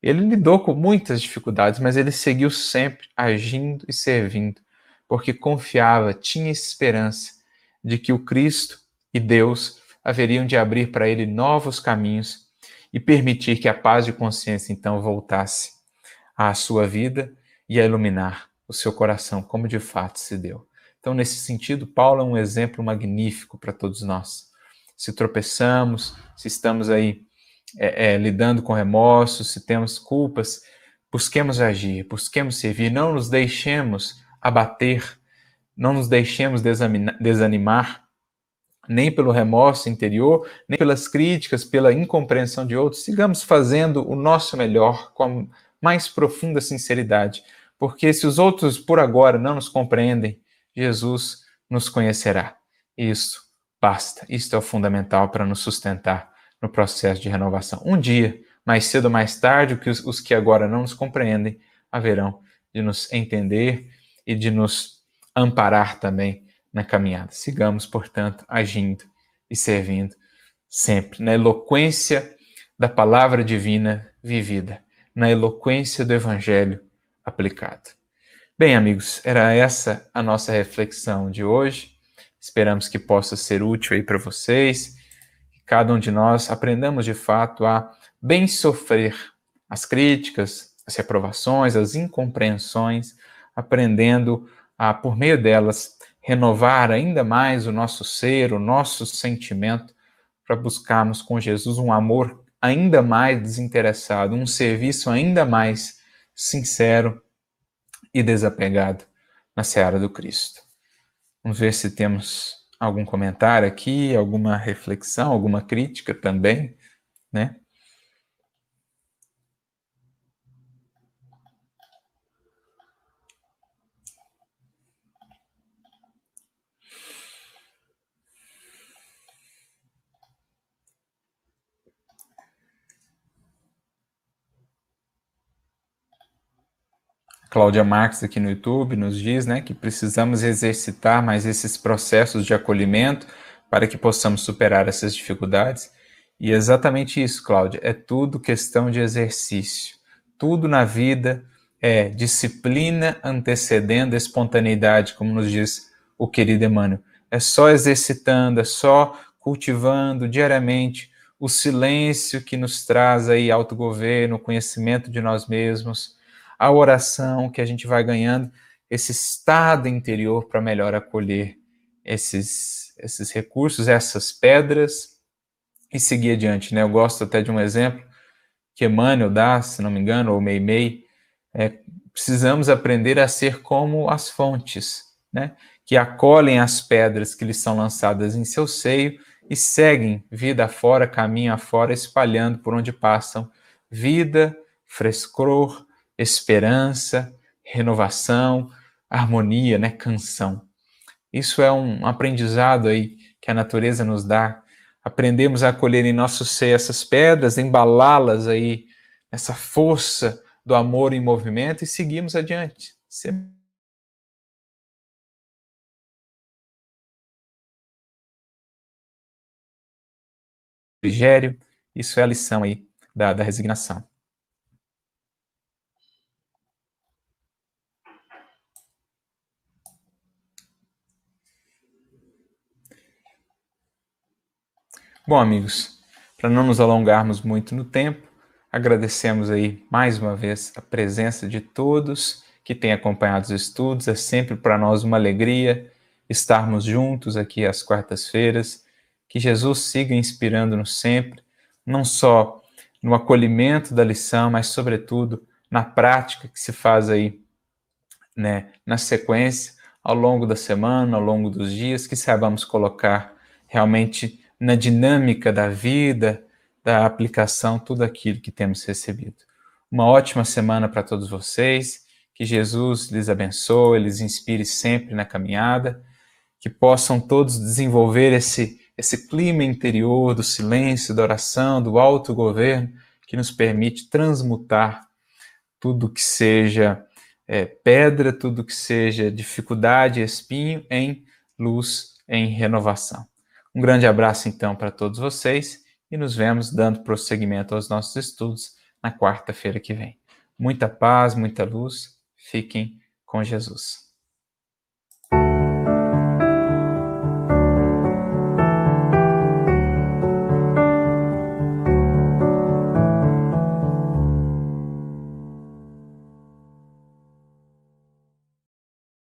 Ele lidou com muitas dificuldades, mas ele seguiu sempre agindo e servindo, porque confiava, tinha esperança de que o Cristo e Deus haveriam de abrir para ele novos caminhos e permitir que a paz de consciência então voltasse à sua vida e a iluminar o seu coração, como de fato se deu. Então, nesse sentido, Paulo é um exemplo magnífico para todos nós. Se tropeçamos, se estamos aí lidando com remorsos, se temos culpas, busquemos agir, busquemos servir, não nos deixemos abater, não nos deixemos desanimar, nem pelo remorso interior, nem pelas críticas, pela incompreensão de outros. Sigamos fazendo o nosso melhor com a mais profunda sinceridade, porque se os outros por agora não nos compreendem, Jesus nos conhecerá. Isso basta, isto é o fundamental para nos sustentar no processo de renovação. Um dia, mais cedo ou mais tarde, os que agora não nos compreendem haverão de nos entender e de nos amparar também na caminhada. Sigamos, portanto, agindo e servindo sempre na eloquência da palavra divina vivida, na eloquência do evangelho aplicado. Bem, amigos, era essa a nossa reflexão de hoje. Esperamos que possa ser útil aí para vocês, que cada um de nós aprendamos de fato a bem sofrer as críticas, as reprovações, as incompreensões, aprendendo a, por meio delas, renovar ainda mais o nosso ser, o nosso sentimento, para buscarmos com Jesus um amor ainda mais desinteressado, um serviço ainda mais sincero e desapegado na seara do Cristo. Vamos ver se temos algum comentário aqui, alguma reflexão, alguma crítica também, né? Cláudia Marques aqui no YouTube nos diz, né, que precisamos exercitar mais esses processos de acolhimento para que possamos superar essas dificuldades. E é exatamente isso, Cláudia, é tudo questão de exercício. Tudo na vida é disciplina antecedendo a espontaneidade, como nos diz o querido Emmanuel. É só exercitando, é só cultivando diariamente o silêncio que nos traz aí autogoverno, conhecimento de nós mesmos, a oração, que a gente vai ganhando esse estado interior para melhor acolher esses esses recursos, essas pedras e seguir adiante, né? Eu gosto até de um exemplo que Emmanuel dá, se não me engano, ou Meimei, precisamos aprender a ser como as fontes, né? Que acolhem as pedras que lhes são lançadas em seu seio e seguem vida afora, caminho afora, espalhando por onde passam vida, frescor, esperança, renovação, harmonia, né? Canção. Isso é um aprendizado aí que a natureza nos dá. Aprendemos a acolher em nosso seio essas pedras, embalá-las aí nessa força do amor em movimento e seguimos adiante. Refrigério, isso é a lição aí da resignação. Bom, amigos, para não nos alongarmos muito no tempo, agradecemos aí mais uma vez a presença de todos que têm acompanhado os estudos. É sempre para nós uma alegria estarmos juntos aqui às quartas-feiras. Que Jesus siga inspirando-nos sempre, não só no acolhimento da lição, mas sobretudo na prática que se faz aí, né, na sequência, ao longo da semana, ao longo dos dias, que saibamos colocar realmente na dinâmica da vida, da aplicação, tudo aquilo que temos recebido. Uma ótima semana para todos vocês, que Jesus lhes abençoe, lhes inspire sempre na caminhada, que possam todos desenvolver esse clima interior do silêncio, da oração, do autogoverno, que nos permite transmutar tudo que seja pedra, tudo que seja dificuldade, espinho, em luz, em renovação. Um grande abraço, então, para todos vocês e nos vemos dando prosseguimento aos nossos estudos na quarta-feira que vem. Muita paz, muita luz. Fiquem com Jesus.